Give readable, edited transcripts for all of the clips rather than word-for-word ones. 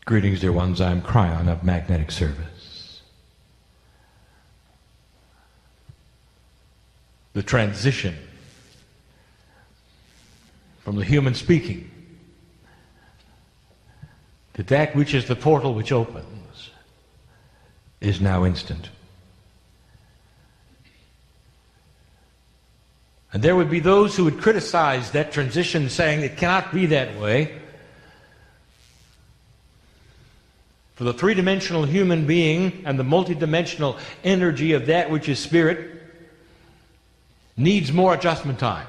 Greetings, dear ones. I'm Kryon of Magnetic Service. The transition from the human speaking to that which is the portal which opens is now instant. And there would be those who would criticize that transition, saying it cannot be that way. For the three-dimensional human being and the multidimensional energy of that which is spirit needs more adjustment time.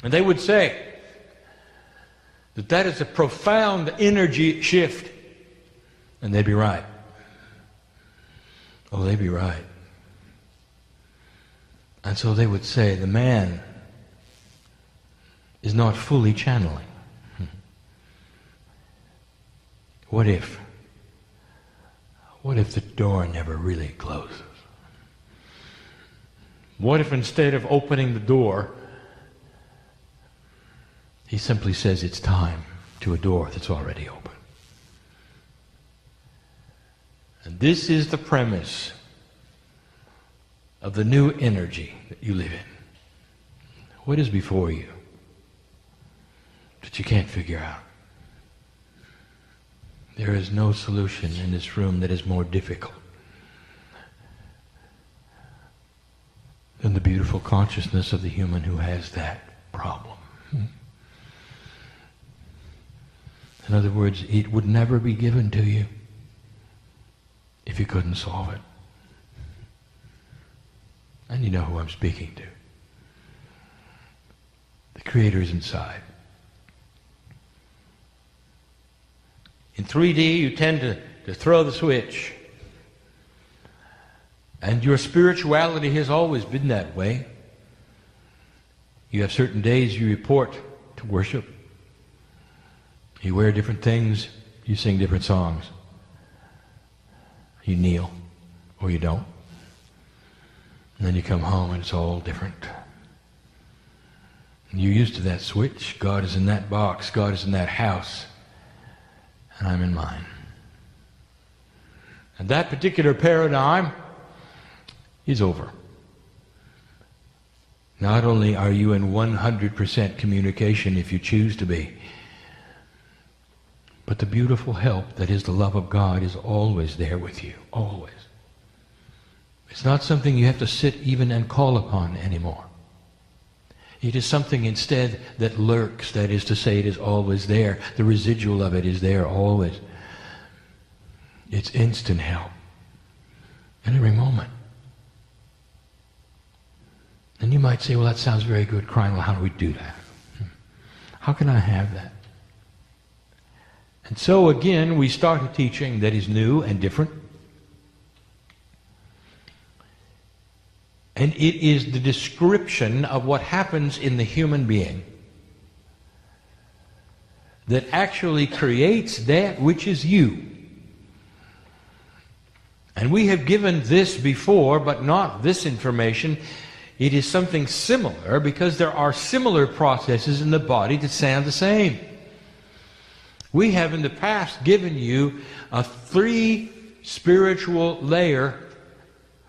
And they would say that that is a profound energy shift. And they'd be right. Oh, they'd be right. And so they would say the man is not fully channeling. What if the door never really closes? What if instead of opening the door, he simply says it's time to a door that's already open? And this is the premise of the new energy that you live in. What is before you that you can't figure out? There is no solution in this room that is more difficult than the beautiful consciousness of the human who has that problem. In other words, it would never be given to you if you couldn't solve it. And you know who I'm speaking to. The Creator is inside. In 3D, you tend to throw the switch. And your spirituality has always been that way. You have certain days you report to worship. You wear different things. You sing different songs. You kneel, or you don't. And then you come home and it's all different. And you're used to that switch. God is in that box. God is in that house. And I'm in mine. And that particular paradigm is over. Not only are you in 100% communication if you choose to be, but the beautiful help that is the love of God is always there with you. Always. It's not something you have to sit even and call upon anymore. It is something instead that lurks, that is to say, it is always there. The residual of it is there always. It's instant help. At every moment. And you might say, well, that sounds very good, Kryon. Well, how do we do that? How can I have that? And so again, we start a teaching that is new and different. And it is the description of what happens in the human being that actually creates that which is you. And we have given this before, but not this information. It is something similar because there are similar processes in the body that sound the same. We have in the past given you a 3 spiritual layer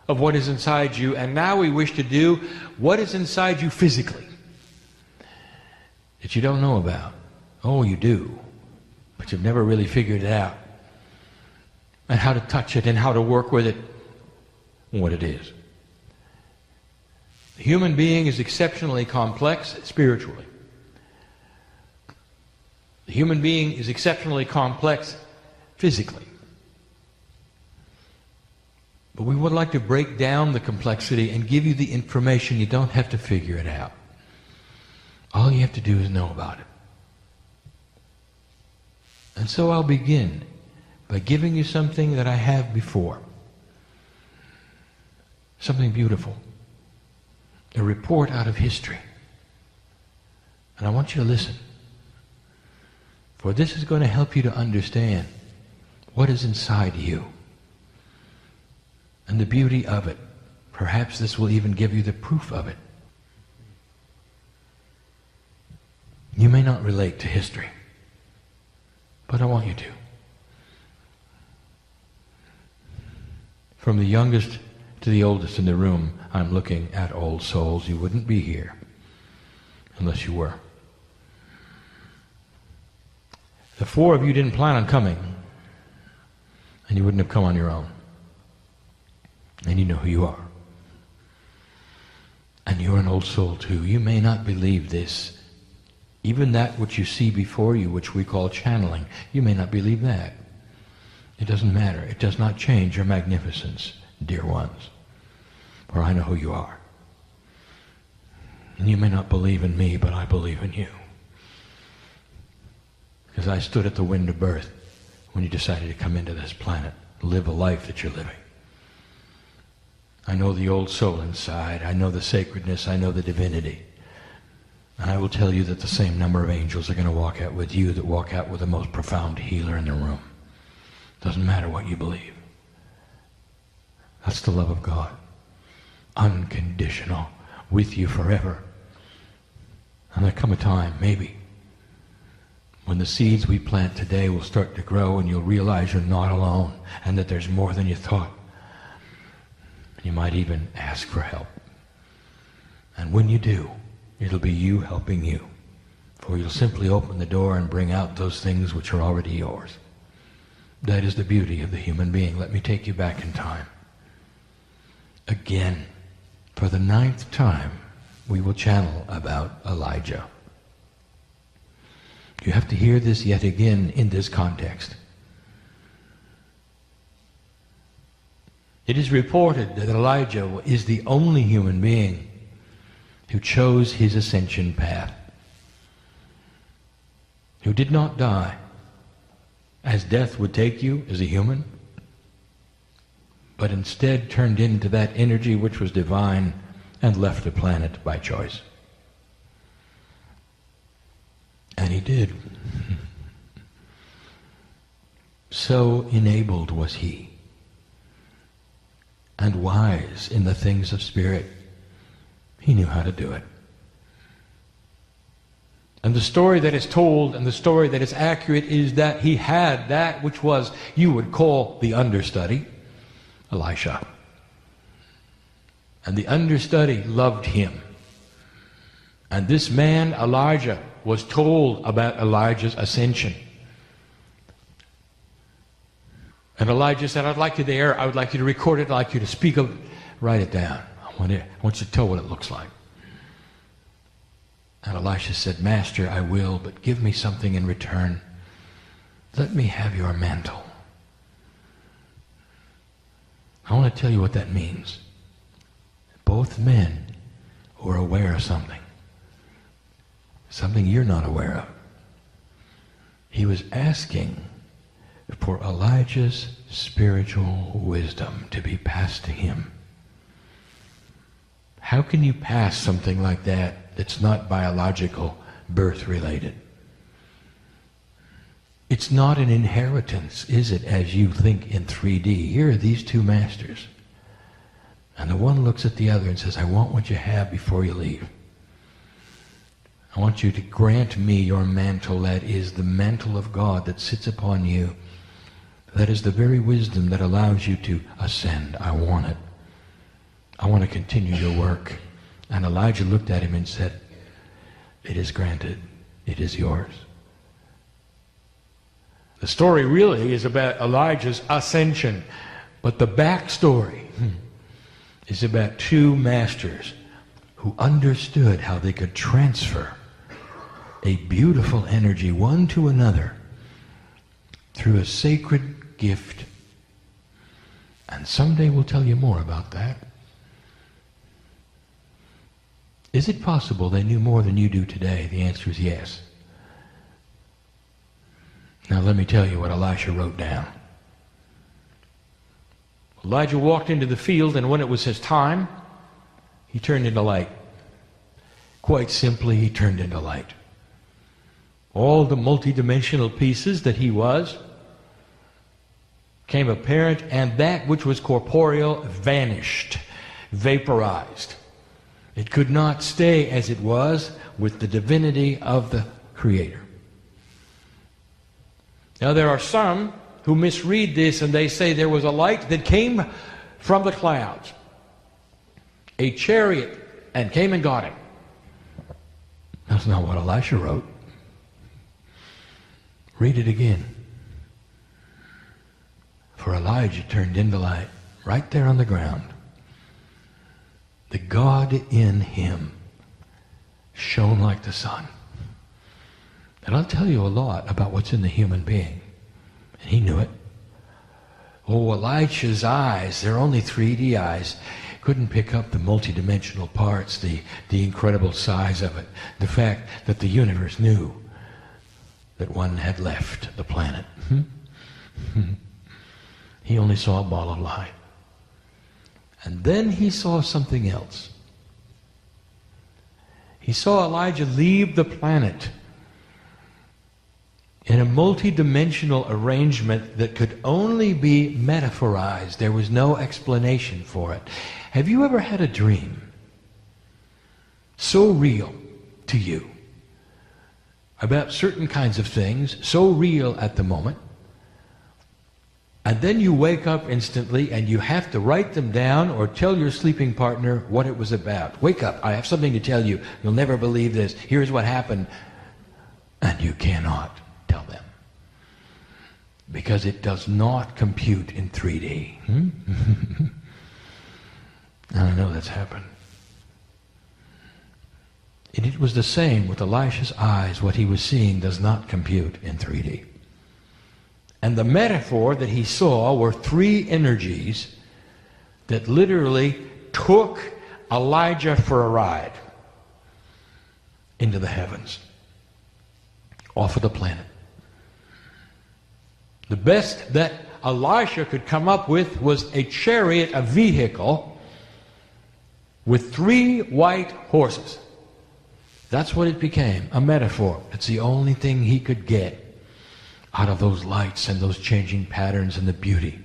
of what is inside you, and now we wish to do what is inside you physically that you don't know about. Oh, you do, but you've never really figured it out, and how to touch it and how to work with it and what it is. The human being is exceptionally complex spiritually. The human being is exceptionally complex physically. But we would like to break down the complexity and give you the information. You don't have to figure it out. All you have to do is know about it. And so I'll begin by giving you something that I have before. Something beautiful. A report out of history. And I want you to listen. For this is going to help you to understand what is inside you. And the beauty of it. Perhaps this will even give you the proof of it. You may not relate to history. But I want you to. From the youngest to the oldest in the room, I'm looking at old souls. You wouldn't be here unless you were. The four of you didn't plan on coming, and you wouldn't have come on your own. And you know who you are. And you're an old soul too. You may not believe this. Even that which you see before you, which we call channeling, you may not believe that. It doesn't matter. It does not change your magnificence, dear ones. For I know who you are. And you may not believe in me, but I believe in you. Because I stood at the wind of birth when you decided to come into this planet, live a life that you're living. I know the old soul inside. I know the sacredness. I know the divinity. And I will tell you that the same number of angels are going to walk out with you that walk out with the most profound healer in the room. Doesn't matter what you believe. That's the love of God. Unconditional. With you forever. And there'll come a time, maybe, when the seeds we plant today will start to grow and you'll realize you're not alone and that there's more than you thought. You might even ask for help. And when you do, it'll be you helping you. For you'll simply open the door and bring out those things which are already yours. That is the beauty of the human being. Let me take you back in time. Again, for the 9th time, we will channel about Elijah. You have to hear this yet again in this context. It is reported that Elijah is the only human being who chose his ascension path, who did not die as death would take you as a human, but instead turned into that energy which was divine and left the planet by choice. And he did. So enabled was he, and wise in the things of spirit. He knew how to do it. And the story that is told and the story that is accurate is that he had that which was, you would call the understudy, Elisha. And the understudy loved him. And this man, Elijah, was told about Elijah's ascension. And Elijah said, I'd like you there, I would like you to record it, I'd like you to speak of it, write it down. I want you to tell what it looks like. And Elisha said, Master, I will, but give me something in return. Let me have your mantle. I want to tell you what that means. Both men were aware of something you're not aware of. He was asking for Elijah's spiritual wisdom to be passed to him. How can you pass something like that that's not biological, birth-related? It's not an inheritance, is it, as you think in 3D? Here are these two masters. And the one looks at the other and says, I want what you have before you leave. I want you to grant me your mantle. That is the mantle of God that sits upon you. That is the very wisdom that allows you to ascend. I want it. I want to continue your work. And Elijah looked at him and said, it is granted. It is yours. The story really is about Elijah's ascension. But the backstory is about two masters who understood how they could transfer a beautiful energy one to another through a sacred gift. And someday we'll tell you more about that. Is it possible they knew more than you do today? The answer is yes. Now let me tell you what Elisha wrote down. Elijah walked into the field, and when it was his time, he turned into light. Quite simply, he turned into light. All the multidimensional pieces that he was came apparent, and that which was corporeal vanished, vaporized. It could not stay as it was with the divinity of the Creator. Now there are some who misread this and they say there was a light that came from the clouds, a chariot, and came and got him. That's not what Elisha wrote. Read it again. For Elijah turned into light right there on the ground. The God in him shone like the sun. And I'll tell you a lot about what's in the human being. And he knew it. Oh, Elisha's eyes, they're only 3D eyes, couldn't pick up the multidimensional parts, the incredible size of it, the fact that the universe knew that one had left the planet. He only saw a ball of light. And then he saw something else. He saw Elijah leave the planet in a multi-dimensional arrangement that could only be metaphorized. There was no explanation for it. Have you ever had a dream so real to you about certain kinds of things, so real at the moment, and then you wake up instantly and you have to write them down or tell your sleeping partner what it was about? Wake up, I have something to tell you. You'll never believe this. Here's what happened. And you cannot tell them, because it does not compute in 3D. And I know that's happened. And it was the same with Elisha's eyes. What he was seeing does not compute in 3D. And the metaphor that he saw were 3 energies that literally took Elijah for a ride into the heavens, off of the planet. The best that Elisha could come up with was a chariot, a vehicle, with 3 white horses. That's what it became, a metaphor. It's the only thing he could get out of those lights and those changing patterns and the beauty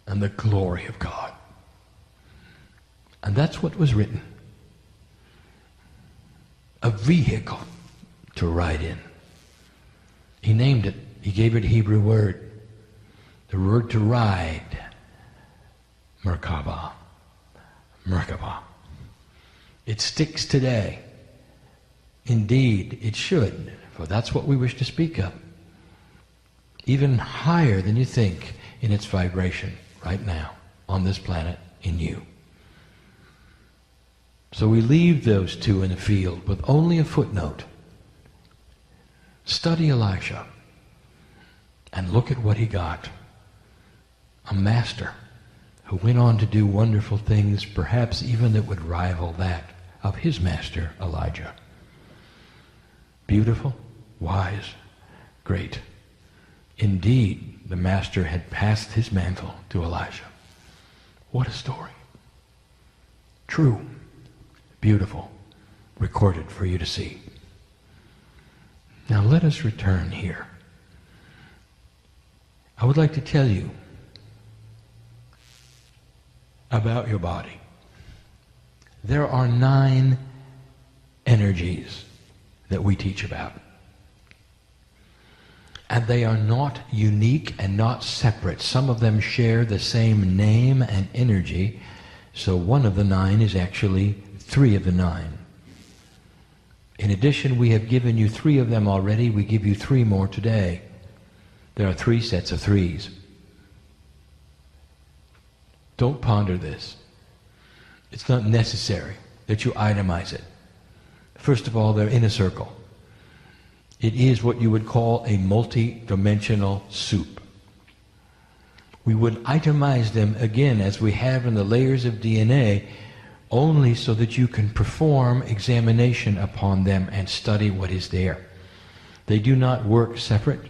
and the glory of God. And that's what was written. A vehicle to ride in. He named it. He gave it a Hebrew word. The word to ride. Merkabah. Merkabah. It sticks today. Indeed, it should. For that's what we wish to speak of. Even higher than you think in its vibration right now on this planet in you. So we leave those 2 in the field with only a footnote. Study Elisha and look at what he got. A master who went on to do wonderful things, perhaps even that would rival that of his master Elijah. Beautiful, wise, great. Indeed, the master had passed his mantle to Elisha. What a story. True, beautiful, recorded for you to see. Now let us return here. I would like to tell you about your body. There are 9 energies that we teach about. And they are not unique and not separate. Some of them share the same name and energy. So one of the 9 is actually 3 of the 9. In addition, we have given you 3 of them already. We give you 3 more today. There are 3 sets of 3s. Don't ponder this. It's not necessary that you itemize it. First of all, they're in a circle. It is what you would call a multi-dimensional soup. We would itemize them again, as we have in the layers of DNA, only so that you can perform examination upon them and study what is there. They do not work separate.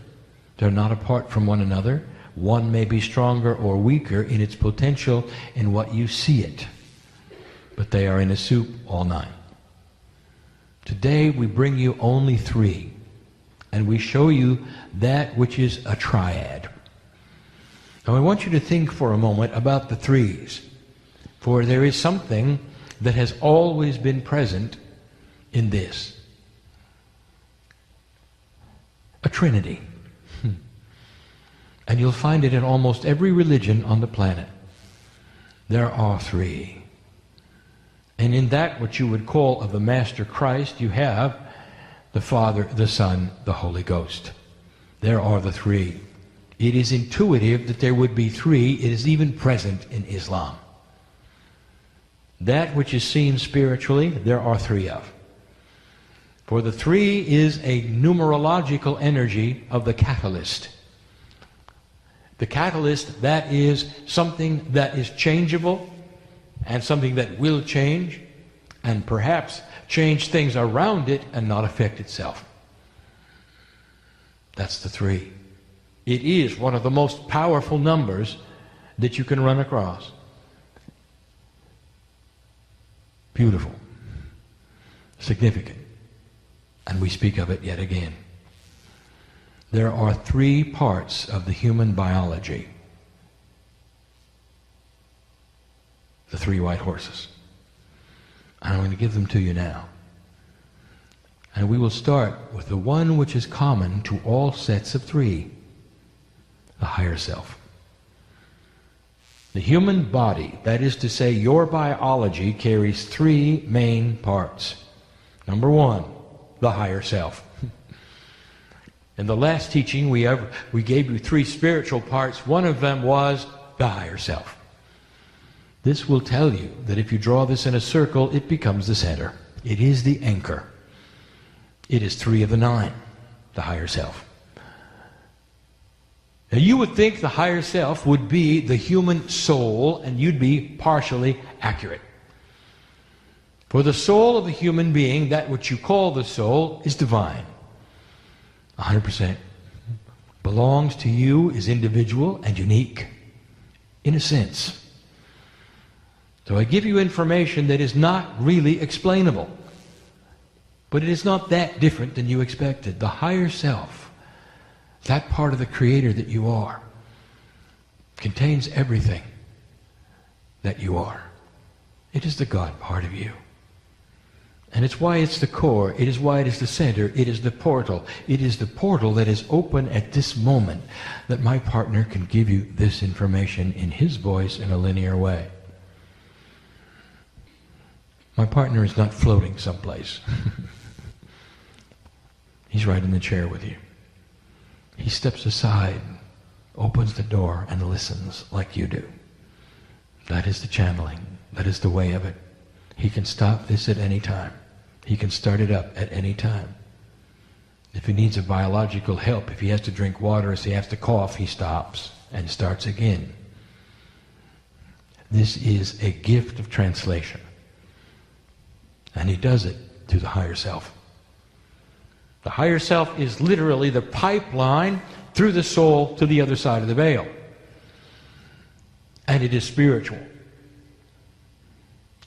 They're not apart from one another. One may be stronger or weaker in its potential in what you see it. But they are in a soup, all 9. Today we bring you only 3. And we show you that which is a triad. Now I want you to think for a moment about the 3s. For there is something that has always been present in this. A Trinity. And you'll find it in almost every religion on the planet. There are three. And in that which you would call of the Master Christ, you have the Father, the Son, the Holy Ghost. There are the three. It is intuitive that there would be three. It is even present in Islam. That which is seen spiritually, there are three of. For the three is a numerological energy of the catalyst. The catalyst, that is something that is changeable and something that will change and perhaps change things around it and not affect itself. That's the three. It is one of the most powerful numbers that you can run across. Beautiful. Significant. And we speak of it yet again. There are three parts of the human biology. The three white horses. And I'm going to give them to you now. And we will start with the one which is common to all sets of three. The higher self. The human body, that is to say your biology, carries three main parts. Number one, the higher self. In the last teaching we gave you three spiritual parts. One of them was the higher self. This will tell you that if you draw this in a circle, it becomes the center. It is the anchor. It is 3 of the 9, the higher self. Now you would think the higher self would be the human soul, and you'd be partially accurate. For the soul of the human being, that which you call the soul, is divine. 100%. Belongs to you, is individual and unique, in a sense. So I give you information that is not really explainable. But it is not that different than you expected. The higher self, that part of the Creator that you are, contains everything that you are. It is the God part of you. And it's why it's the core. It is why it is the center. It is the portal. It is the portal that is open at this moment that my partner can give you this information in his voice in a linear way. My partner is not floating someplace. He's right in the chair with you. He steps aside, opens the door, and listens like you do. That is the channeling. That is the way of it. He can stop this at any time. He can start it up at any time. If he needs a biological help, if he has to drink water, if he has to cough, he stops and starts again. This is a gift of translation. And he does it through the higher self. The higher self is literally the pipeline through the soul to the other side of the veil. And it is spiritual.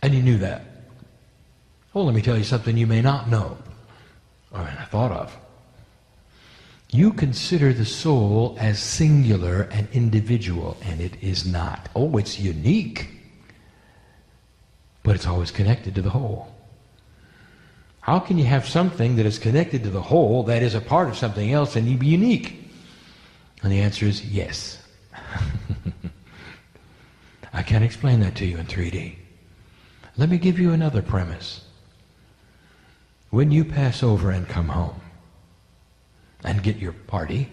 And you knew that. Well, let me tell you something you may not know, or I thought of. You consider the soul as singular and individual, and it is not. Oh, it's unique, but it's always connected to the whole. How can you have something that is connected to the whole, that is a part of something else, and you be unique? And the answer is yes. I can't explain that to you in 3D. Let me give you another premise. When you pass over and come home and get your party,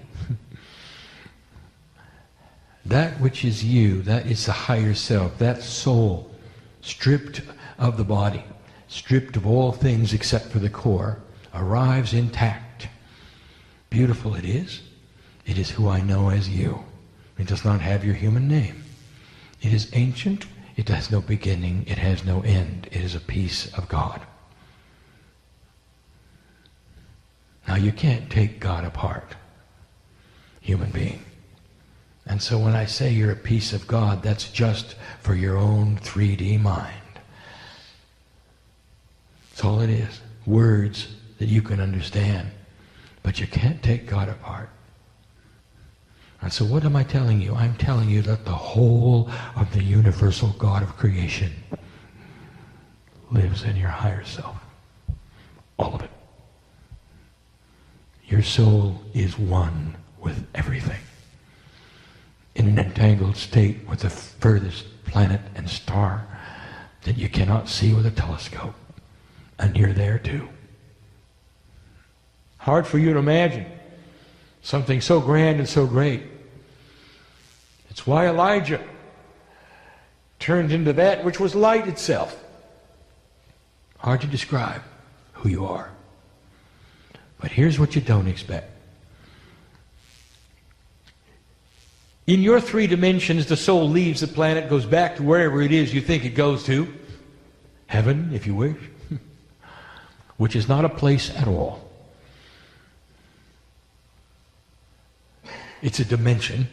that which is you, that is the higher self, that soul, stripped of the body, stripped of all things except for the core, arrives intact. Beautiful it is. It is who I know as you. It does not have your human name. It is ancient. It has no beginning. It has no end. It is a piece of God. Now you can't take God apart, human being. And so when I say you're a piece of God, that's just for your own 3D mind. That's all it is. Words that you can understand. But you can't take God apart. And so what am I telling you? I'm telling you that the whole of the universal God of creation lives in your higher self. All of it. Your soul is one with everything, in an entangled state with the furthest planet and star that you cannot see with a telescope. And you're there too. Hard for you to imagine something so grand and so great. It's why Elijah turned into that which was light itself. Hard to describe who you are. But here's what you don't expect. In your 3 dimensions, the soul leaves the planet, goes back to wherever it is you think it goes to. Heaven, if you wish. Which is not a place at all. It's a dimension,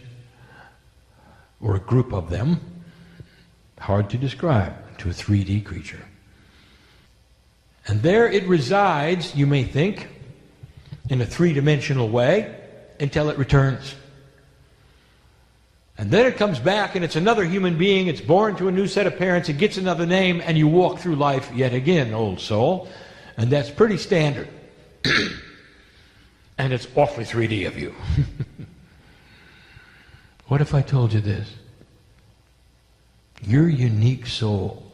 or a group of them, hard to describe to a 3D creature. And there it resides, you may think, in a 3-dimensional way, until it returns. And then it comes back and it's another human being, it's born to a new set of parents, it gets another name, and you walk through life yet again, old soul. And that's pretty standard. And it's awfully 3D of you. What if I told you this? Your unique soul,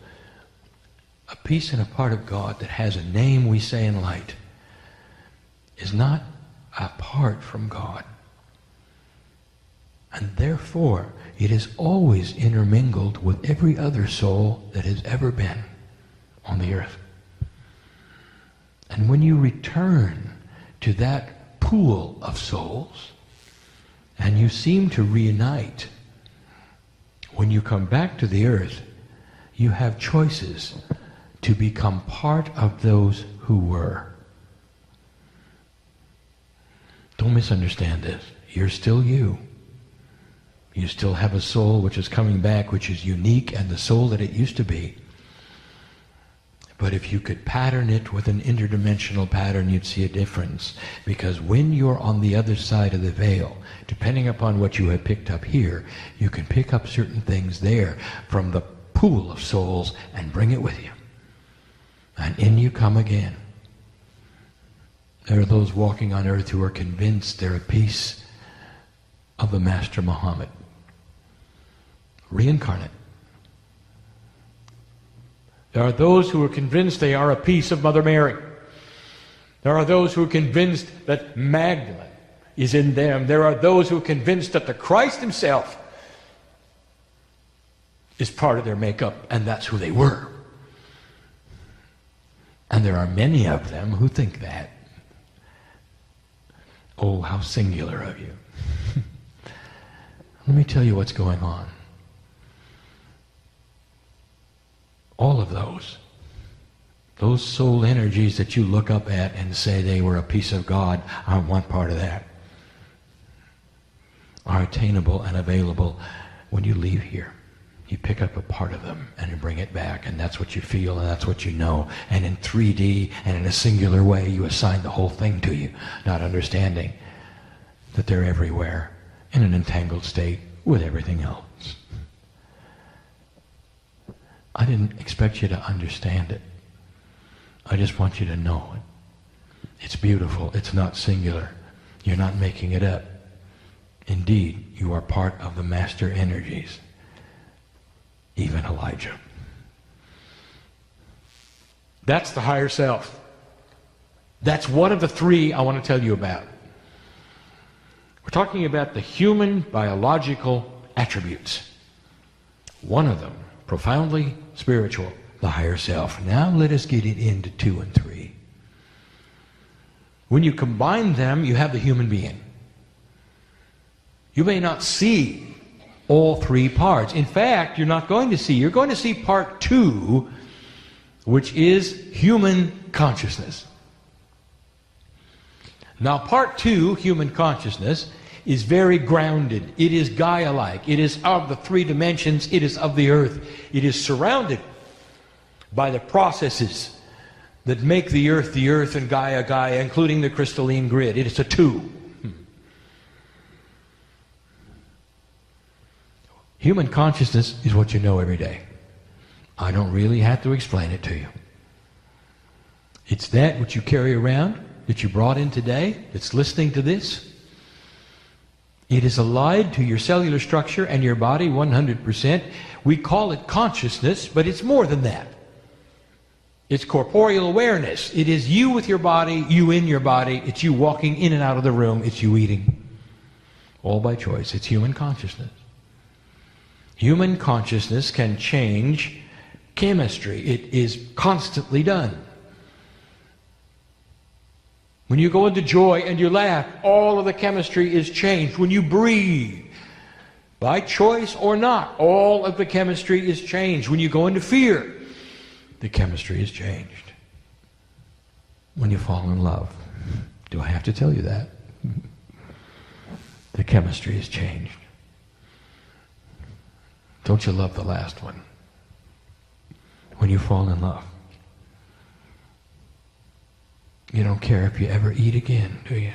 a piece and a part of God that has a name we say in light, is not apart from God. And therefore, it is always intermingled with every other soul that has ever been on the earth. And when you return to that pool of souls, and you seem to reunite, when you come back to the earth, you have choices to become part of those who were. Don't misunderstand this. You're still you. You still have a soul which is coming back, which is unique and the soul that it used to be. But if you could pattern it with an interdimensional pattern, you'd see a difference. Because when you're on the other side of the veil, depending upon what you have picked up here, you can pick up certain things there from the pool of souls and bring it with you. And in you come again. There are those walking on earth who are convinced they're a piece of the Master Muhammad. Reincarnate. There are those who are convinced they are a piece of Mother Mary. There are those who are convinced that Magdalene is in them. There are those who are convinced that the Christ himself is part of their makeup, and that's who they were. And there are many of them who think that. Oh, how singular of you. Let me tell you what's going on. All of those soul energies that you look up at and say they were a piece of God, I want part of that, are attainable and available when you leave here. You pick up a part of them and you bring it back, and that's what you feel and that's what you know. And in 3D and in a singular way, you assign the whole thing to you, not understanding that they're everywhere in an entangled state with everything else. I didn't expect you to understand it. I just want you to know it. It's beautiful. It's not singular. You're not making it up. Indeed, you are part of the master energies. Even Elijah. That's the higher self. That's one of the 3 I want to tell you about. We're talking about the human biological attributes. One of them, profoundly spiritual, the higher self. Now let us get it into 2 and 3. When you combine them, you have the human being. You may not see all 3 parts. In fact, you're not going to see. You're going to see part 2, which is human consciousness. Now, part 2, human consciousness, is very grounded. It is Gaia-like. It is of the 3 dimensions. It is of the earth. It is surrounded by the processes that make the earth, and Gaia, Gaia, including the crystalline grid. It is a 2. Human consciousness is what you know every day. I don't really have to explain it to you. It's that which you carry around that you brought in today, that's listening to this, it is allied to your cellular structure and your body 100%. We call it consciousness, but it's more than that. It's corporeal awareness. It is you with your body, you in your body. It's you walking in and out of the room. It's you eating. All by choice. It's human consciousness. Human consciousness can change chemistry. It is constantly done. When you go into joy and you laugh, all of the chemistry is changed. When you breathe, by choice or not, all of the chemistry is changed. When you go into fear, the chemistry is changed. When you fall in love, do I have to tell you that? The chemistry is changed. Don't you love the last one? When you fall in love, you don't care if you ever eat again, do you?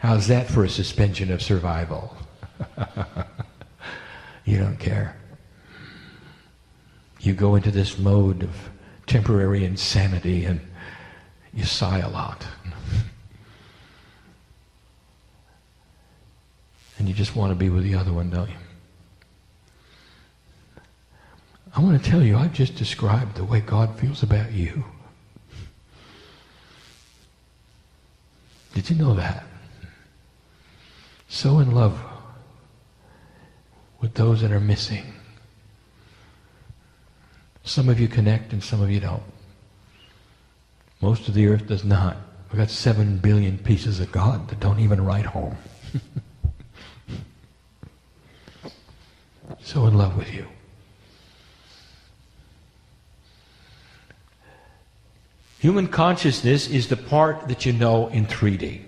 How's that for a suspension of survival? You don't care. You go into this mode of temporary insanity and you sigh a lot. And you just want to be with the other one, don't you? I want to tell you, I've just described the way God feels about you. Did you know that? So in love with those that are missing. Some of you connect and some of you don't. Most of the earth does not. We've got 7 billion pieces of God that don't even write home. So in love with you. Human consciousness is the part that you know in 3D.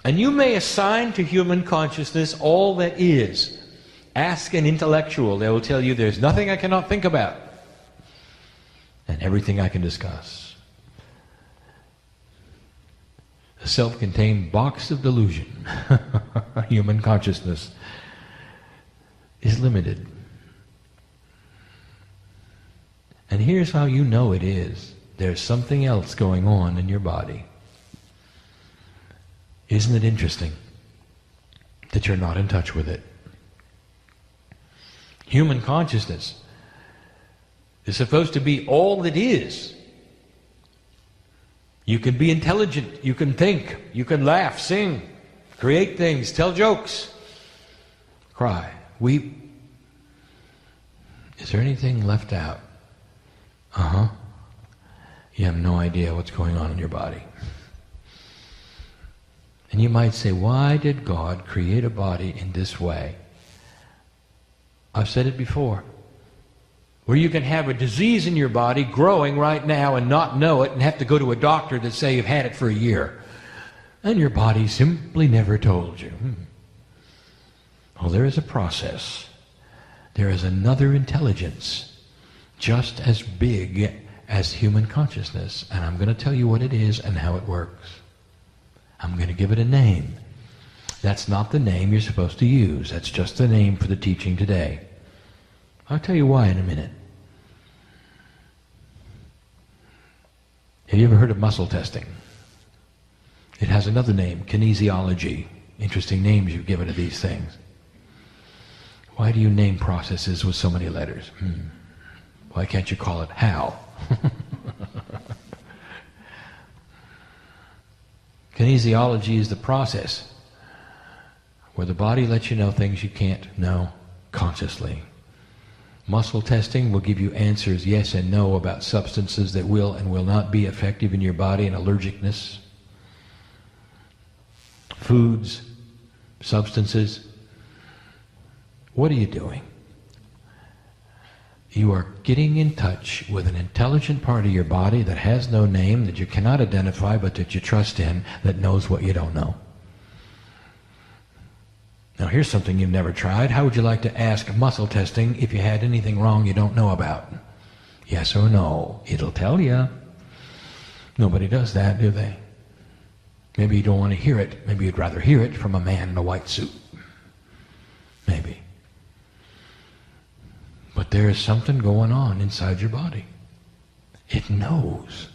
And you may assign to human consciousness all that is. Ask an intellectual. They will tell you there's nothing I cannot think about and everything I can discuss. A self-contained box of delusion. Human consciousness is limited. And here's how you know it is. There's something else going on in your body. Isn't it interesting that you're not in touch with it? Human consciousness is supposed to be all that is. You can be intelligent, you can think, you can laugh, sing, create things, tell jokes, cry, weep. Is there anything left out? You have no idea what's going on in your body. And you might say, why did God create a body in this way? I've said it before. Where you can have a disease in your body growing right now and not know it and have to go to a doctor to say you've had it for a year. And your body simply never told you. Well, there is a process. There is another intelligence just as big as human consciousness. And I'm going to tell you what it is and how it works. I'm going to give it a name. That's not the name you're supposed to use. That's just the name for the teaching today. I'll tell you why in a minute. Have you ever heard of muscle testing? It has another name, kinesiology. Interesting names you've given to these things. Why do you name processes with so many letters? Why can't you call it how? Kinesiology is the process where the body lets you know things you can't know consciously. Muscle testing will give you answers yes and no about substances that will and will not be effective in your body and allergicness. Foods, substances. What are you doing? You are getting in touch with an intelligent part of your body that has no name, that you cannot identify, but that you trust in, that knows what you don't know. Now here's something you've never tried. How would you like to ask muscle testing if you had anything wrong you don't know about? Yes or no? It'll tell you. Nobody does that, do they? Maybe you don't want to hear it. Maybe you'd rather hear it from a man in a white suit. Maybe. But there is something going on inside your body. It knows.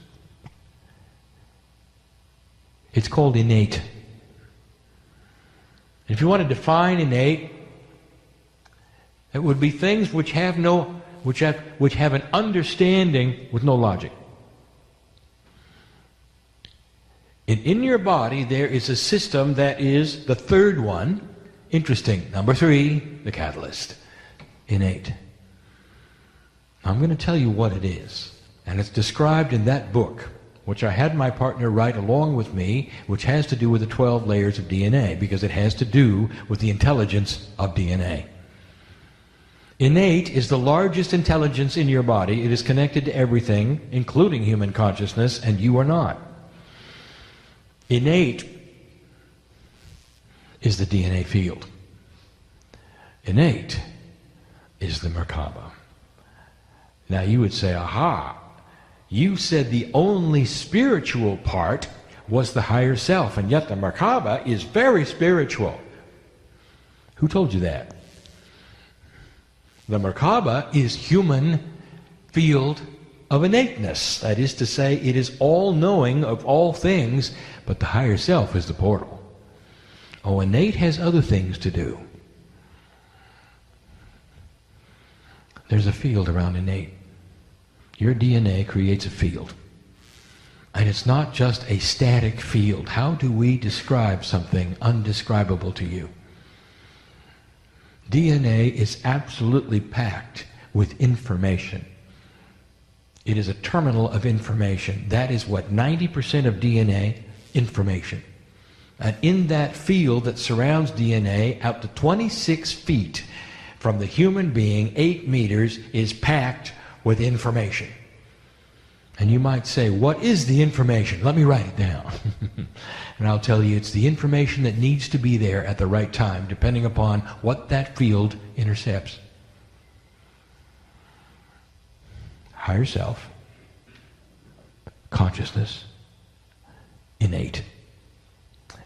It's called innate. If you want to define innate, it would be things which have an understanding with no logic. And in your body there is a system that is the third one. Interesting. Number 3, the catalyst. Innate. I'm going to tell you what it is. And it's described in that book, which I had my partner write along with me, which has to do with the 12 layers of DNA, because it has to do with the intelligence of DNA. Innate is the largest intelligence in your body. It is connected to everything, including human consciousness, and you are not. Innate is the DNA field. Innate is the Merkaba. Now you would say, aha, you said the only spiritual part was the higher self, and yet the Merkaba is very spiritual. Who told you that? The Merkaba is human field of innateness. That is to say, it is all-knowing of all things, but the higher self is the portal. Oh, innate has other things to do. There's a field around innate. Your DNA creates a field. And it's not just a static field. How do we describe something undescribable to you? DNA is absolutely packed with information. It is a terminal of information. That is what 90% of DNA, information. And in that field that surrounds DNA, out to 26 feet from the human being, 8 meters, is packed with information. And you might say, what is the information? Let me write it down. And I'll tell you, it's the information that needs to be there at the right time, depending upon what that field intercepts. Higher self, consciousness, innate.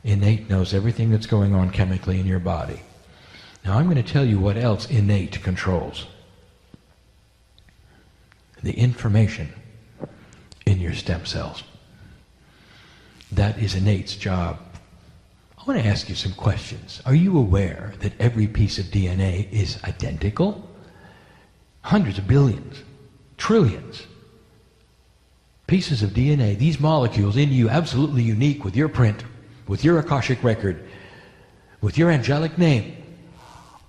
Innate knows everything that's going on chemically in your body. Now I'm going to tell you what else innate controls. The information in your stem cells. That is innate's job. I want to ask you some questions. Are you aware that every piece of DNA is identical? Hundreds of billions, trillions pieces of DNA, these molecules in you, absolutely unique, with your print, with your Akashic record, with your angelic name,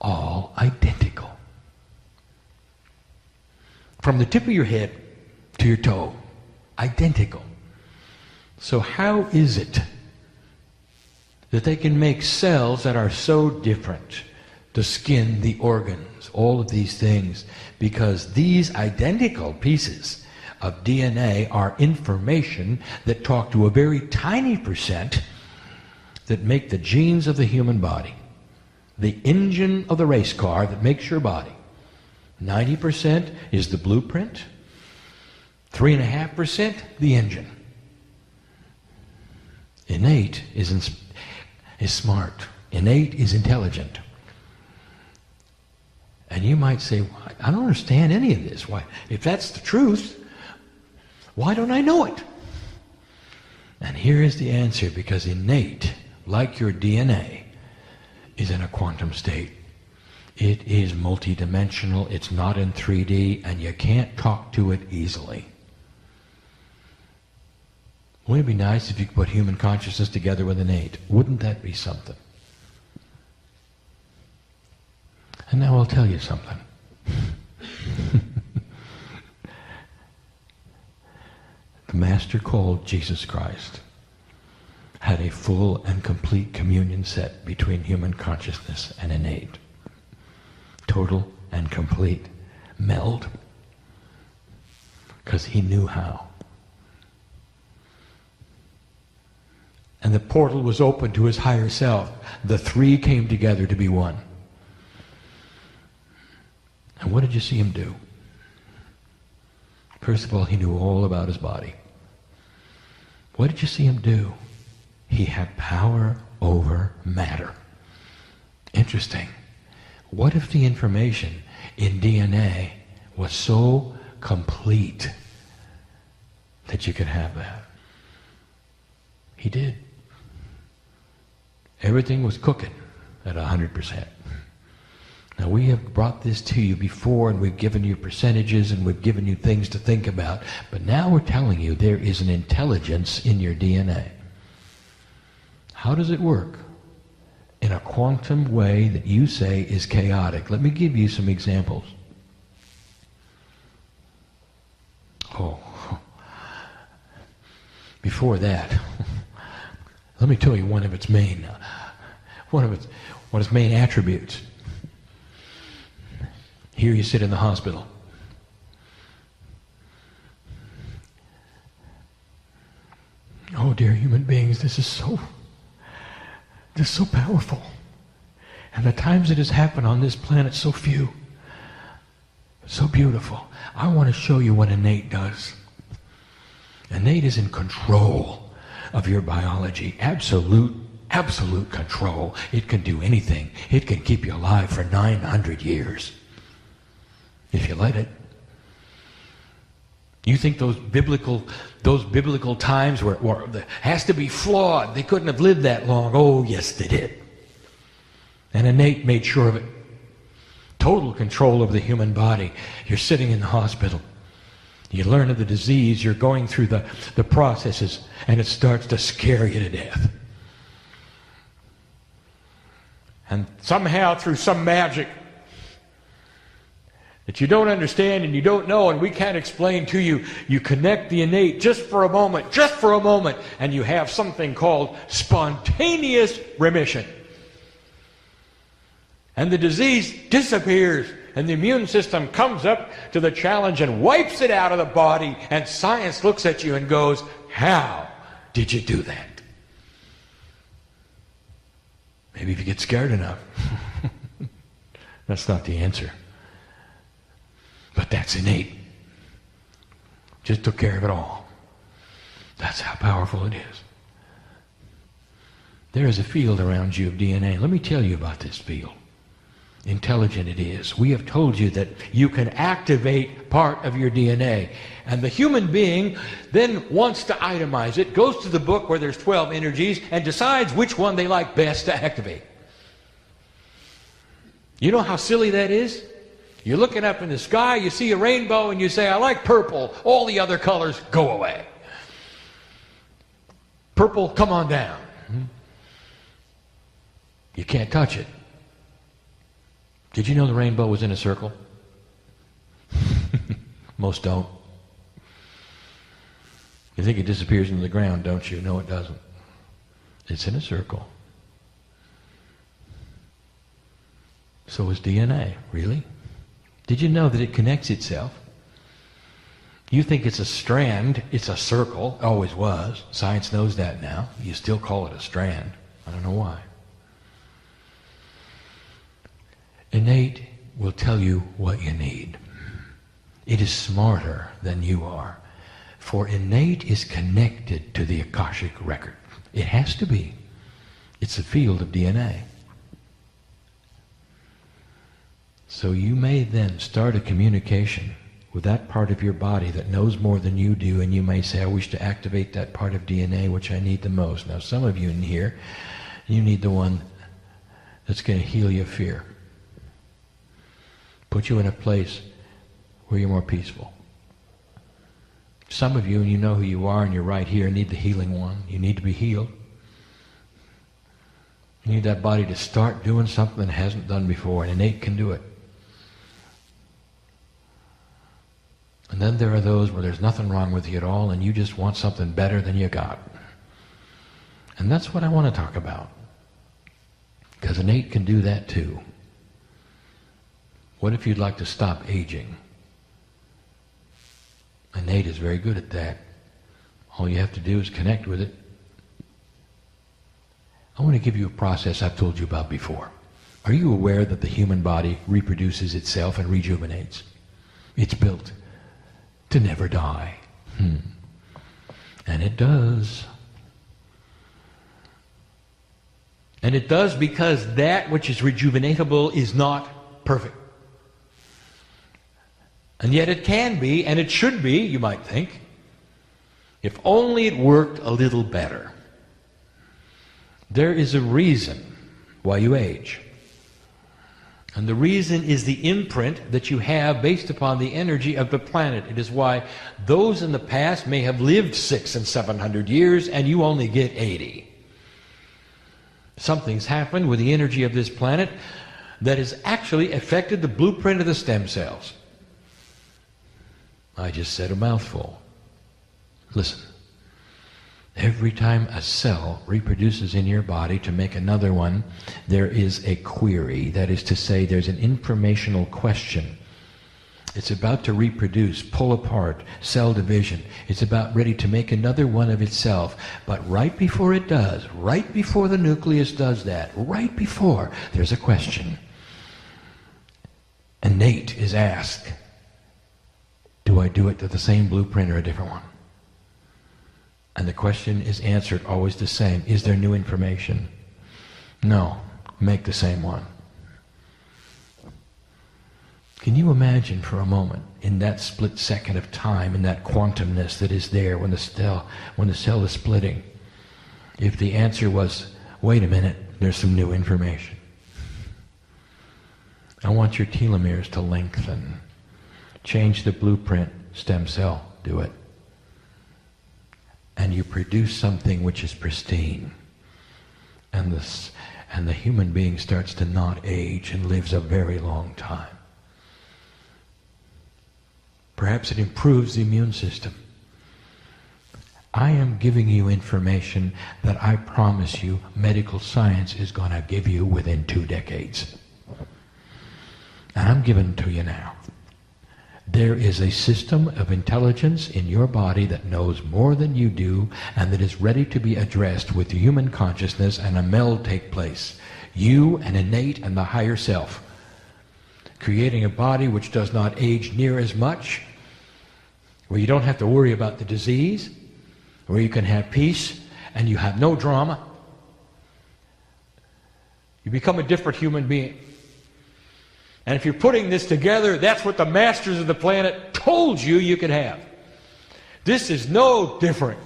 all identical. From the tip of your head to your toe, identical. So how is it that they can make cells that are so different? The skin, the organs, all of these things, because these identical pieces of DNA are information that talk to a very tiny percent that make the genes of the human body, the engine of the race car that makes your body. 90% is the blueprint, 3.5% the engine. Innate is smart. Innate is intelligent. And you might say, well, I don't understand any of this. Why, if that's the truth, why don't I know it? And here is the answer, because innate, like your DNA, is in a quantum state. It is multidimensional, it's not in 3D, and you can't talk to it easily. Wouldn't it be nice if you could put human consciousness together with innate? Wouldn't that be something? And now I'll tell you something. The Master called Jesus Christ had a full and complete communion set between human consciousness and innate. Total and complete meld. Because he knew how. And the portal was open to his higher self. The three came together to be one. And what did you see him do? First of all, he knew all about his body. What did you see him do? He had power over matter. Interesting. What if the information in DNA was so complete that you could have that? He did. Everything was cooking at 100%. Now, we have brought this to you before, and we've given you percentages, and we've given you things to think about. But now we're telling you there is an intelligence in your DNA. How does it work? In a quantum way that you say is chaotic. Let me give you some examples. Oh, before that, let me tell you one of its main attributes. Here you sit in the hospital. Oh, dear human beings, this is so powerful. And the times it has happened on this planet, so few. So beautiful. I want to show you what innate does. Innate is in control of your biology. Absolute control. It can do anything. It can keep you alive for 900 years. If you let it. You think those biblical times were has to be flawed. They couldn't have lived that long. Oh, yes, they did. And innate made sure of it. Total control of the human body. You're sitting in the hospital. You learn of the disease. You're going through the processes, and it starts to scare you to death. And somehow, through some magic that you don't understand and you don't know and we can't explain to you, you connect the innate just for a moment, and you have something called spontaneous remission. And the disease disappears, and the immune system comes up to the challenge and wipes it out of the body, and science looks at you and goes, how did you do that? Maybe if you get scared enough. That's not the answer. But that's innate. Just took care of it all. That's how powerful it is. There is a field around you of DNA. Let me tell you about this field. Intelligent it is. We have told you that you can activate part of your DNA. And the human being then wants to itemize it, goes to the book where there's 12 energies, and decides which one they like best to activate. You know how silly that is? You're looking up in the sky, you see a rainbow, and you say, I like purple. All the other colors, go away. Purple, come on down. You can't touch it. Did you know the rainbow was in a circle? Most don't. You think it disappears into the ground, don't you? No, it doesn't. It's in a circle. So is DNA. Really? Did you know that it connects itself? You think it's a strand, it's a circle, always was. Science knows that now. You still call it a strand. I don't know why. Innate will tell you what you need. It is smarter than you are. For innate is connected to the Akashic record. It has to be. It's a field of DNA. So you may then start a communication with that part of your body that knows more than you do, and you may say, I wish to activate that part of DNA which I need the most. Now some of you in here, you need the one that's going to heal your fear. Put you in a place where you're more peaceful. Some of you, and you know who you are, and you're right here, need the healing one. You need to be healed. You need that body to start doing something it hasn't done before, and innate can do it. And then there are those where there's nothing wrong with you at all, and you just want something better than you got. And that's what I want to talk about. Because innate can do that too. What if you'd like to stop aging? Innate is very good at that. All you have to do is connect with it. I want to give you a process I've told you about before. Are you aware that the human body reproduces itself and rejuvenates? It's built to never die. And it does. And it does because that which is rejuvenatable is not perfect. And yet it can be, and it should be, you might think, if only it worked a little better. There is a reason why you age. And the reason is the imprint that you have based upon the energy of the planet. It is why those in the past may have lived 600 and 700 years and you only get 80. Something's happened with the energy of this planet that has actually affected the blueprint of the stem cells. I just said a mouthful. Listen. Every time a cell reproduces in your body to make another one, there is a query. That is to say, there's an informational question. It's about to reproduce, pull apart, cell division. It's about ready to make another one of itself. But right before it does, right before the nucleus does that, right before, there's a question. Innate is asked, do I do it to the same blueprint or a different one? And the question is answered always the same. Is there new information? No. Make the same one. Can you imagine for a moment, in that split second of time, in that quantumness that is there when the cell is splitting, if the answer was, wait a minute, there's some new information. I want your telomeres to lengthen. Change the blueprint, stem cell, do it. And you produce something which is pristine. And the human being starts to not age and lives a very long time. Perhaps it improves the immune system. I am giving you information that I promise you medical science is going to give you within 2 decades. And I'm giving it to you now. There is a system of intelligence in your body that knows more than you do and that is ready to be addressed with human consciousness, and a meld take place. You and innate and the higher self. Creating a body which does not age near as much, where you don't have to worry about the disease, where you can have peace and you have no drama. You become a different human being. And if you're putting this together, that's what the masters of the planet told you you could have. This is no different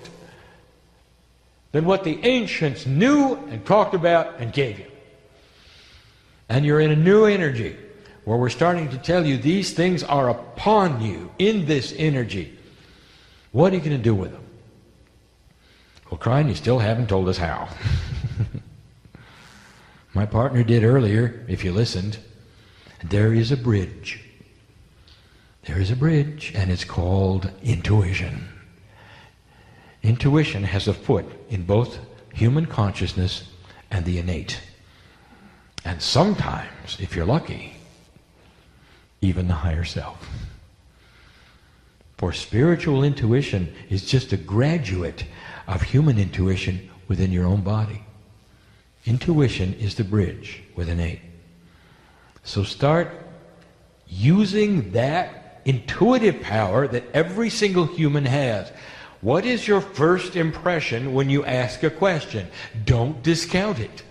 than what the ancients knew and talked about and gave you. And you're in a new energy where we're starting to tell you these things are upon you in this energy. What are you going to do with them? Well, Kryon, you still haven't told us how. My partner did earlier, if you listened. There is a bridge. There is a bridge, and it's called intuition. Intuition has a foot in both human consciousness and the innate. And sometimes, if you're lucky, even the higher self. For spiritual intuition is just a graduate of human intuition within your own body. Intuition is the bridge with innate. So start using that intuitive power that every single human has. What is your first impression when you ask a question? Don't discount it.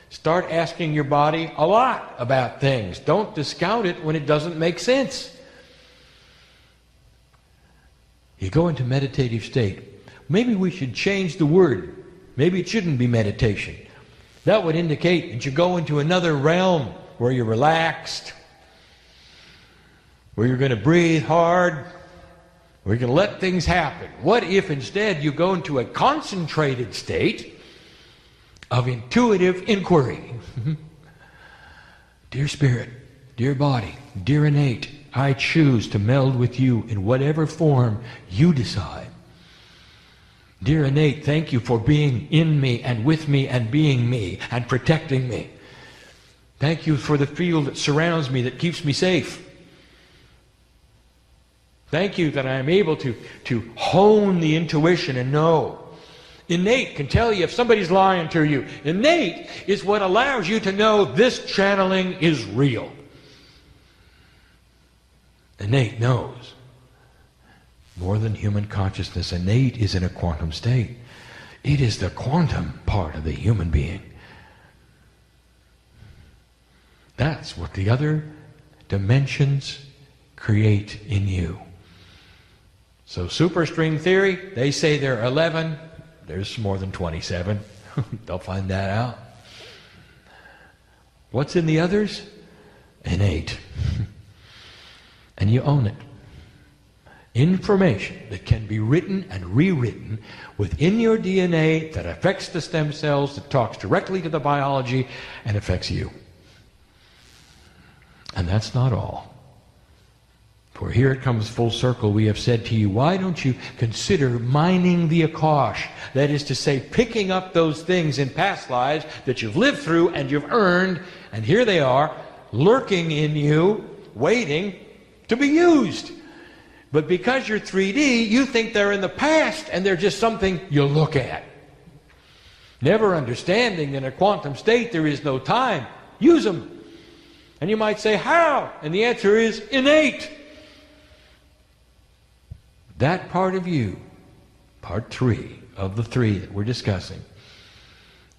Start asking your body a lot about things. Don't discount it when it doesn't make sense. You go into meditative state. Maybe we should change the word. Maybe it shouldn't be meditation. That would indicate that you go into another realm where you're relaxed, where you're going to breathe hard, where you're going to let things happen. What if instead you go into a concentrated state of intuitive inquiry? Dear Spirit, dear body, dear innate, I choose to meld with you in whatever form you decide. Dear innate, thank you for being in me and with me and being me and protecting me. Thank you for the field that surrounds me, that keeps me safe. Thank you that I am able to hone the intuition and know. Innate can tell you if somebody's lying to you. Innate is what allows you to know this channeling is real. Innate knows. More than human consciousness, innate is in a quantum state. It is the quantum part of the human being. That's what the other dimensions create in you. So superstring theory, they say there are 11. There's more than 27. They'll find that out. What's in the others? Innate. And you own it. Information that can be written and rewritten within your DNA that affects the stem cells, that talks directly to the biology and affects you. And that's not all. For here it comes full circle. We have said to you, why don't you consider mining the Akash? That is to say, picking up those things in past lives that you've lived through and you've earned, and here they are, lurking in you, waiting to be used. But because you're 3D, you think they're in the past and they're just something you look at. Never understanding in a quantum state there is no time. Use them. And you might say, how? And the answer is innate. That part of you, part 3 of the 3 that we're discussing,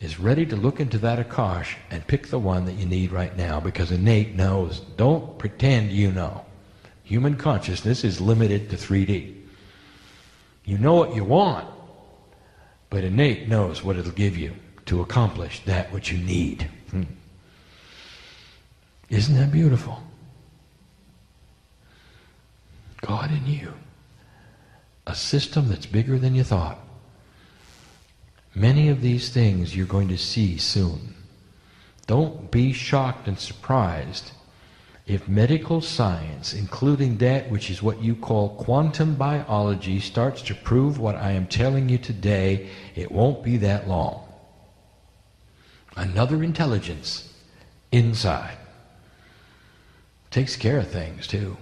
is ready to look into that Akash and pick the one that you need right now, because innate knows. Don't pretend you know. Human consciousness is limited to 3D. You know what you want, but innate knows what it'll give you to accomplish that which you need. Isn't that beautiful? God in you. A system that's bigger than you thought. Many of these things you're going to see soon. Don't be shocked and surprised if medical science, including that which is what you call quantum biology, starts to prove what I am telling you today. It won't be that long. Another intelligence inside takes care of things too.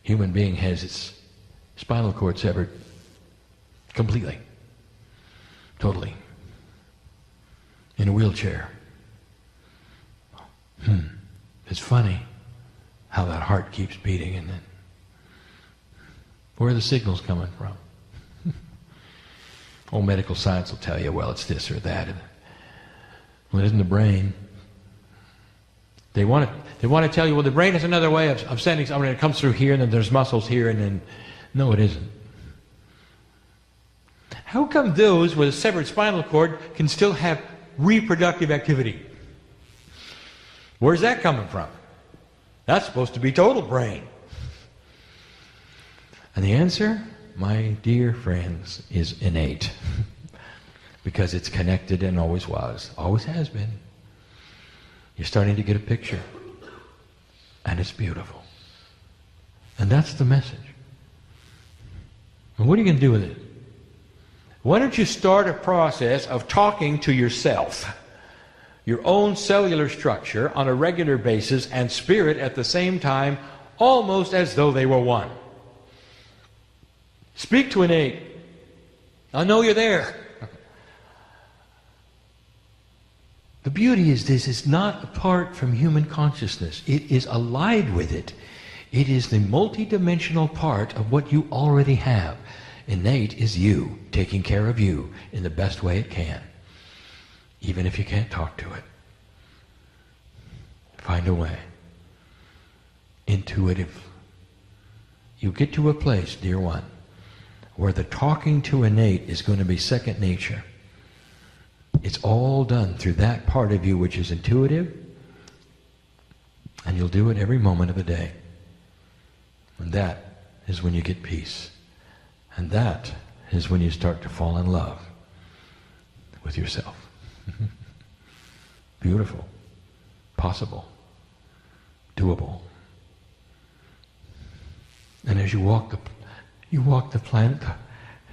Human being has its spinal cord severed completely, totally, in a wheelchair. It's funny how that heart keeps beating, and then where are the signals coming from? Old medical science will tell you, well, it's this or that. Well, it isn't the brain. They want to tell you, well, the brain is another way of sending something. It comes through here, and then there's muscles here, and then no, it isn't. How come those with a severed spinal cord can still have reproductive activity? Where's that coming from? That's supposed to be total brain. And the answer, my dear friends, is innate. Because it's connected and always was. Always has been. You're starting to get a picture. And it's beautiful. And that's the message. And what are you going to do with it? Why don't you start a process of talking to yourself, your own cellular structure, on a regular basis, and spirit at the same time, almost as though they were one. Speak to innate. I know you're there. The beauty is this is not apart from human consciousness. It is allied with it. It is the multidimensional part of what you already have. Innate is you, taking care of you in the best way it can, even if you can't talk to it. Find a way. Intuitive. You get to a place, dear one, where the talking to innate is going to be second nature. It's all done through that part of you which is intuitive, and you'll do it every moment of the day. And that is when you get peace. And that is when you start to fall in love with yourself. Beautiful. Possible. Doable. And as you walk the planet,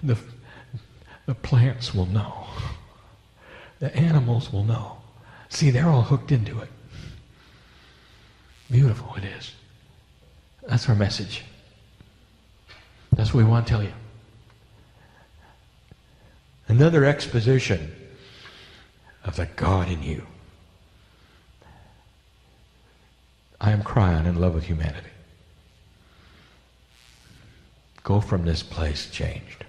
the plants will know. The animals will know. See, they're all hooked into it. Beautiful it is. That's our message. That's what we want to tell you. Another exposition of the God in you. I am Kryon, in love with humanity. Go from this place changed.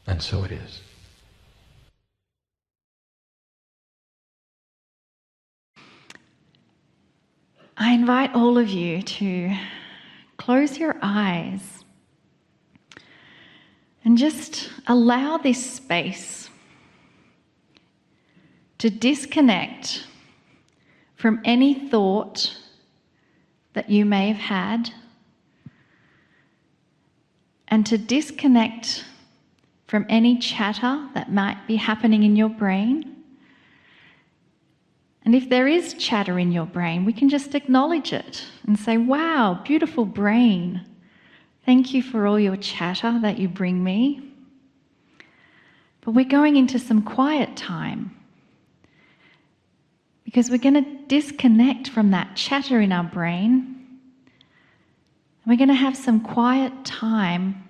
And so it is. I invite all of you to close your eyes And just allow this space to disconnect from any thought that you may have had, and to disconnect from any chatter that might be happening in your brain. And if there is chatter in your brain, we can just acknowledge it and say, wow, beautiful brain. Thank you for all your chatter that you bring me. But we're going into some quiet time, because we're going to disconnect from that chatter in our brain. We're going to have some quiet time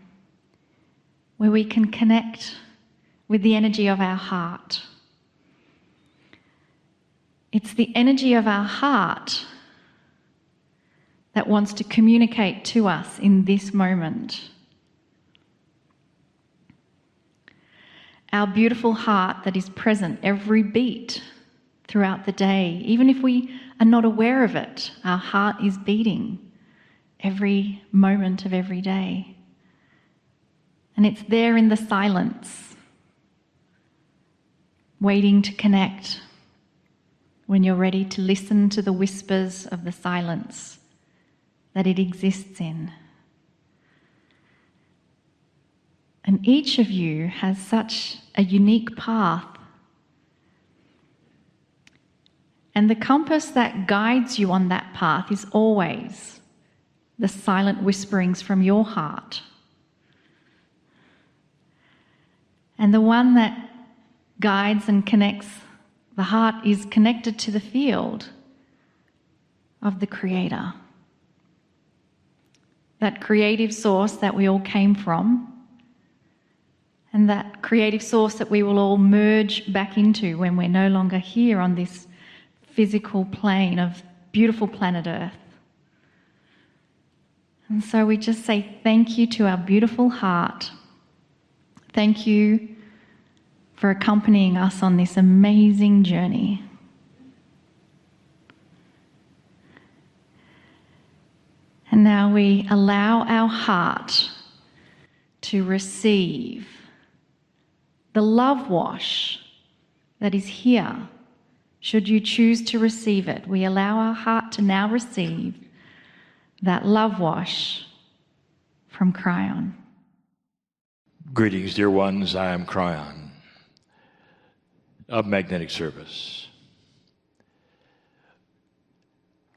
where we can connect with the energy of our heart. It's the energy of our heart that wants to communicate to us in this moment. Our beautiful heart that is present every beat throughout the day. Even if we are not aware of it, our heart is beating every moment of every day. And it's there in the silence, waiting to connect when you're ready to listen to the whispers of the silence that it exists in. And each of you has such a unique path. And the compass that guides you on that path is always the silent whisperings from your heart. And the one that guides and connects the heart is connected to the field of the Creator. That creative source that we all came from, and that creative source that we will all merge back into when we're no longer here on this physical plane of beautiful planet Earth. And so we just say thank you to our beautiful heart. Thank you for accompanying us on this amazing journey. And now we allow our heart to receive the love wash that is here. Should you choose to receive it, we allow our heart to now receive that love wash from Kryon. Greetings, dear ones. I am Kryon of Magnetic Service.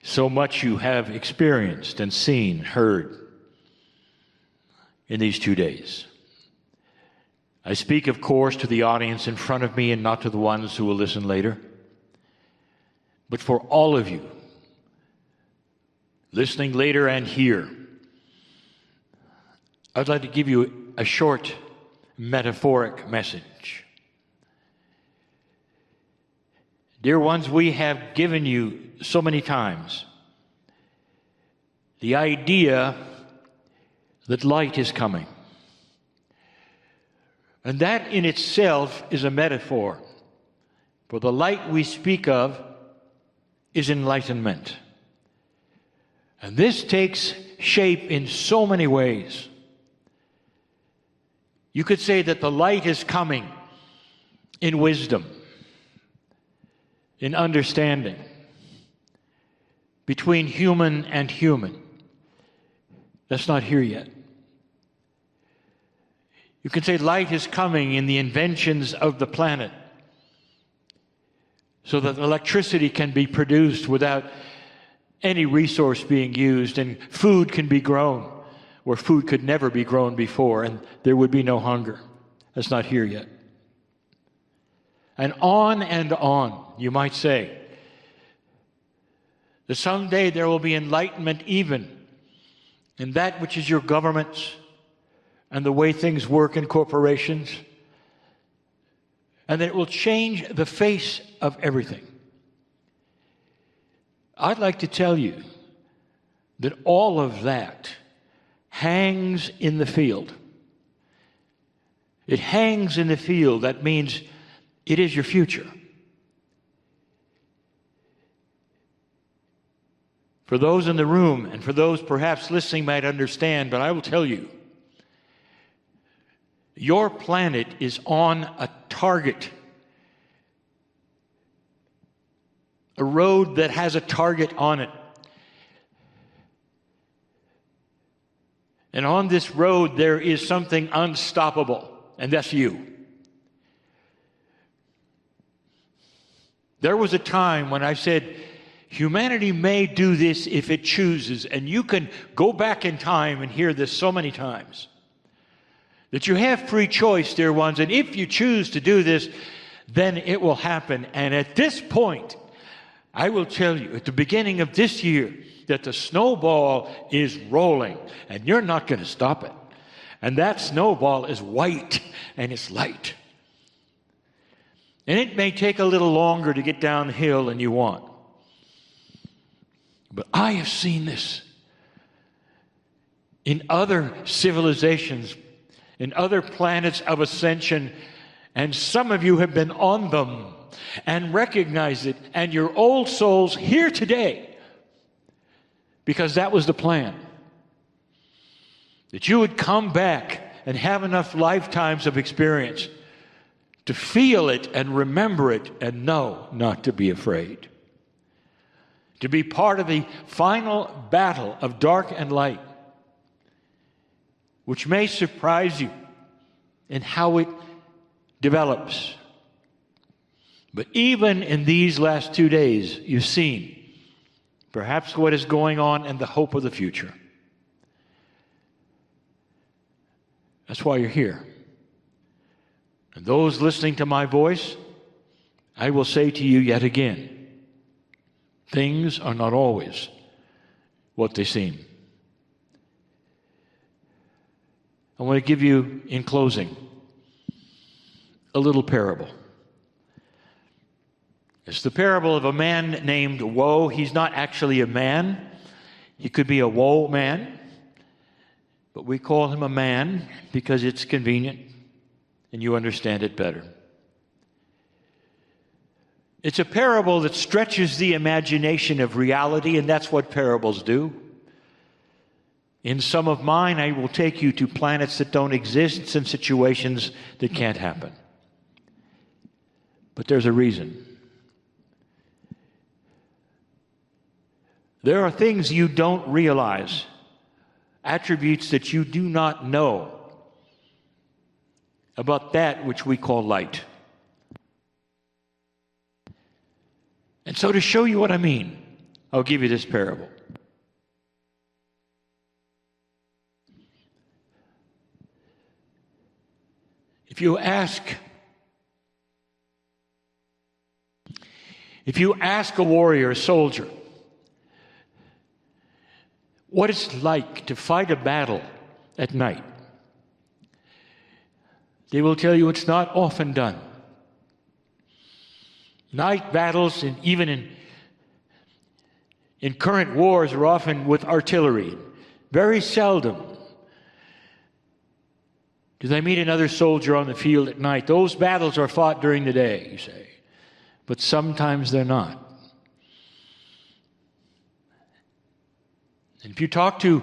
So much you have experienced and seen, heard in these 2 days. I speak, of course, to the audience in front of me and not to the ones who will listen later. But for all of you listening later and here, I'd like to give you a short metaphoric message. Dear ones, we have given you so many times the idea that light is coming. And that in itself is a metaphor. For the light we speak of is enlightenment. And this takes shape in so many ways. You could say that the light is coming in wisdom, in understanding, between human and human. That's not here yet. You can say light is coming in the inventions of the planet, so that electricity can be produced without any resource being used, and food can be grown where food could never be grown before, and there would be no hunger. That's not here yet. And on, you might say, that someday there will be enlightenment even in that which is your governments and the way things work in corporations, and that it will change the face of everything. I'd like to tell you that all of that hangs in the field. It hangs in the field. That means it is your future. For those in the room and for those perhaps listening might understand, but I will tell you, Your planet is on a target. A road that has a target on it. And on this road there is something unstoppable, and that's you. There was a time when I said, humanity may do this if it chooses, and you can go back in time and hear this so many times. That you have free choice, dear ones, and if you choose to do this, then it will happen. And at this point, I will tell you, at the beginning of this year, that the snowball is rolling, and you're not going to stop it. And that snowball is white, and it's light. And it may take a little longer to get down the hill than you want. But I have seen this in other civilizations, in other planets of ascension, and some of you have been on them and recognize it, and your old souls here today, because that was the plan. That you would come back and have enough lifetimes of experience to feel it and remember it and know not to be afraid. To be part of the final battle of dark and light, which may surprise you in how it develops. But even in these last 2 days, you've seen perhaps what is going on and the hope of the future. That's why you're here. And those listening to my voice, I will say to you yet again, things are not always what they seem. I want to give you, in closing, a little parable. It's the parable of a man named Woe. He's not actually a man. He could be a woe man, but we call him a man because it's convenient and you understand it better. It's a parable that stretches the imagination of reality, and that's what parables do. In some of mine, I will take you to planets that don't exist and situations that can't happen. But there's a reason. There are things you don't realize, attributes that you do not know about that which we call light. And so to show you what I mean, I'll give you this parable. If you ask a warrior, a soldier, what it's like to fight a battle at night, they will tell you it's not often done. Night battles, and even in current wars, are often with artillery. Very seldom do they meet another soldier on the field at night. Those battles are fought during the day, you say. But sometimes they're not. And if you talk to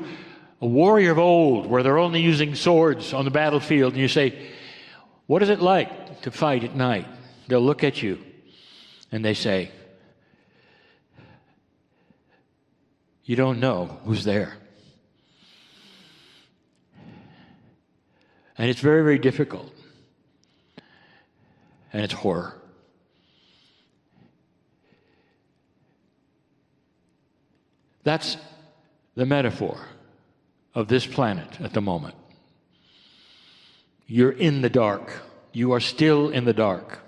a warrior of old, where they're only using swords on the battlefield, and you say, what is it like to fight at night? They'll look at you and they say, you don't know who's there. And it's very, very difficult. And it's horror. That's the metaphor of this planet at the moment. You're in the dark. You are still in the dark.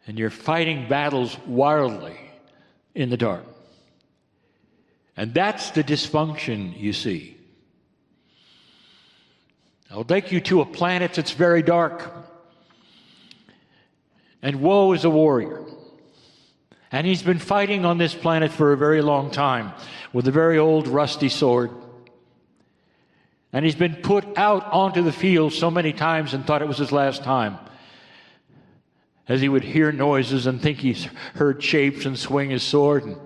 And you're fighting battles wildly in the dark. And that's the dysfunction you see. I'll take you to a planet that's very dark. And Woe is a warrior. And he's been fighting on this planet for a very long time with a very old rusty sword. And he's been put out onto the field so many times and thought it was his last time, as he would hear noises and think he's heard shapes and swing his sword. And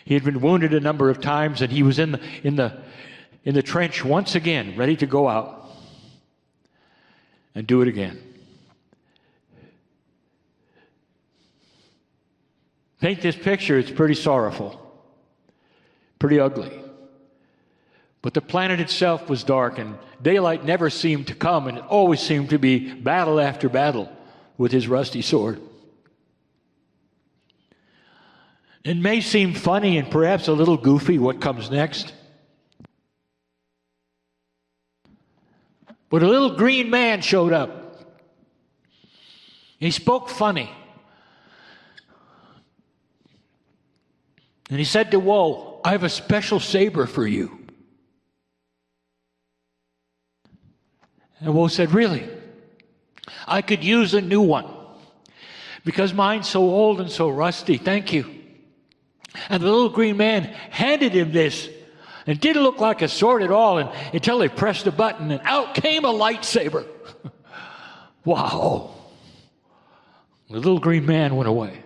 he had been wounded a number of times, and he was in the trench once again, ready to go out. and do it again. Paint this picture, it's pretty sorrowful, pretty ugly. But the planet itself was dark, and daylight never seemed to come, and it always seemed to be battle after battle with his rusty sword. It may seem funny and perhaps a little goofy what comes next. But a little green man showed up. He spoke funny. And he said to Woe, I have a special saber for you. And Woe said, really? I could use a new one because mine's so old and so rusty. Thank you. And the little green man handed him this. And it didn't look like a sword at all until they pressed a button and out came a lightsaber. Wow. The little green man went away.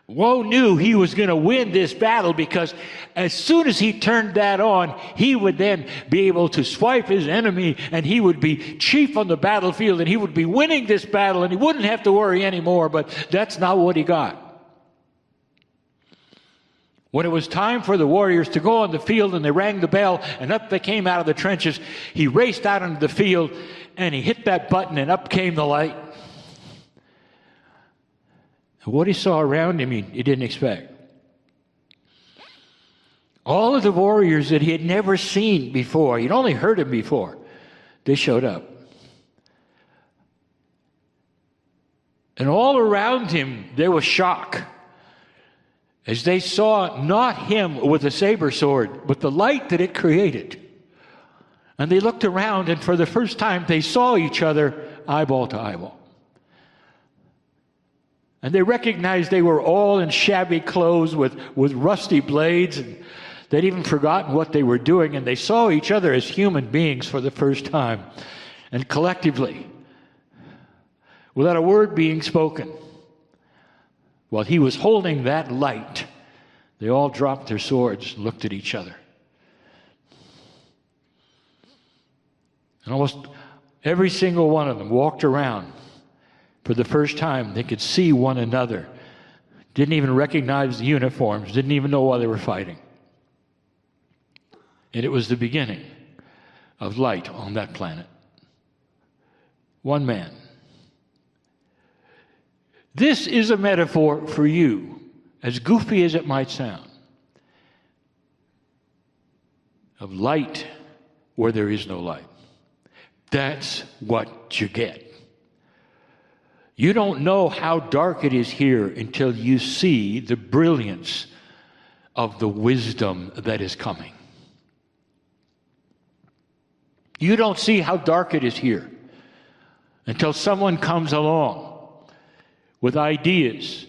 Woe knew he was going to win this battle because as soon as he turned that on, he would then be able to swipe his enemy and he would be chief on the battlefield and he would be winning this battle and he wouldn't have to worry anymore, but that's not what he got. When it was time for the warriors to go on the field and they rang the bell and up they came out of the trenches, he raced out into the field and he hit that button and up came the light. What he saw around him, he didn't expect. All of the warriors that he had never seen before, he'd only heard them before, they showed up. And all around him, there was shock as they saw not him with a saber sword, but the light that it created. And they looked around, and for the first time, they saw each other eyeball to eyeball. And they recognized they were all in shabby clothes with rusty blades. And they'd even forgotten what they were doing. And they saw each other as human beings for the first time. And collectively, without a word being spoken, while he was holding that light, they all dropped their swords and looked at each other. And almost every single one of them walked around. For the first time, they could see one another. Didn't even recognize the uniforms. Didn't even know why they were fighting. And it was the beginning of light on that planet. One man. This is a metaphor for you, as goofy as it might sound, of light where there is no light. That's what you get. You don't know how dark it is here until you see the brilliance of the wisdom that is coming. You don't see how dark it is here until someone comes along with ideas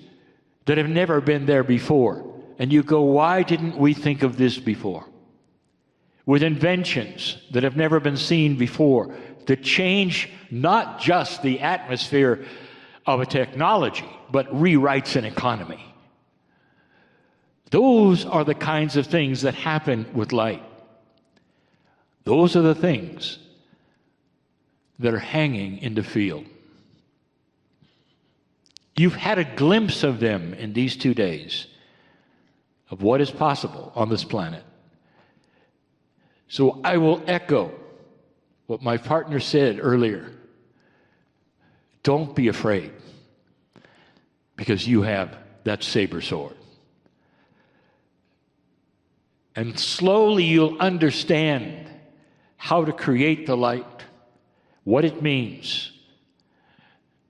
that have never been there before. And you go, why didn't we think of this before? With inventions that have never been seen before, that change not just the atmosphere of a technology, but rewrites an economy. Those are the kinds of things that happen with light. Those are the things that are hanging in the field. You've had a glimpse of them in these 2 days, of what is possible on this planet. So I will echo what my partner said earlier. Don't be afraid, because you have that saber sword. And slowly you'll understand how to create the light, what it means,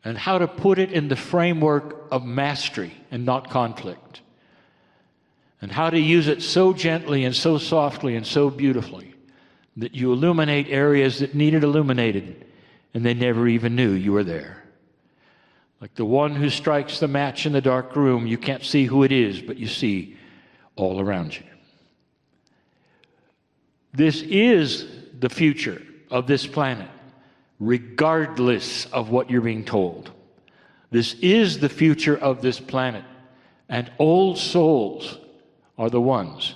and how to put it in the framework of mastery and not conflict, and how to use it so gently and so softly and so beautifully that you illuminate areas that needed illuminated and they never even knew you were there. Like the one who strikes the match in the dark room, you can't see who it is, but you see all around you. This is the future of this planet, regardless of what you're being told. This is the future of this planet, and old souls are the ones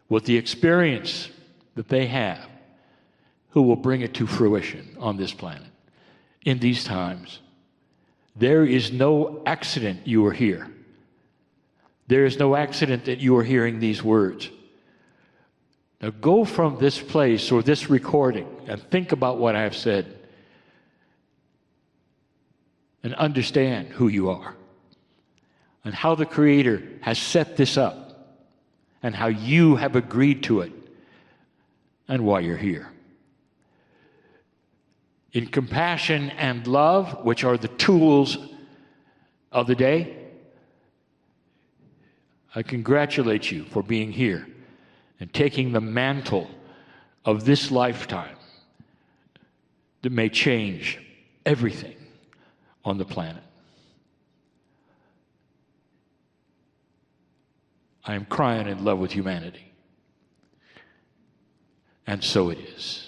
with the experience that they have who will bring it to fruition on this planet in these times. There is no accident you are here. There is no accident that you are hearing these words. Now go from this place or this recording and think about what I have said and understand who you are and how the Creator has set this up and how you have agreed to it and why you're here. In compassion and love, which are the tools of the day, I congratulate you for being here and taking the mantle of this lifetime that may change everything on the planet. I am crying in love with humanity. And so it is.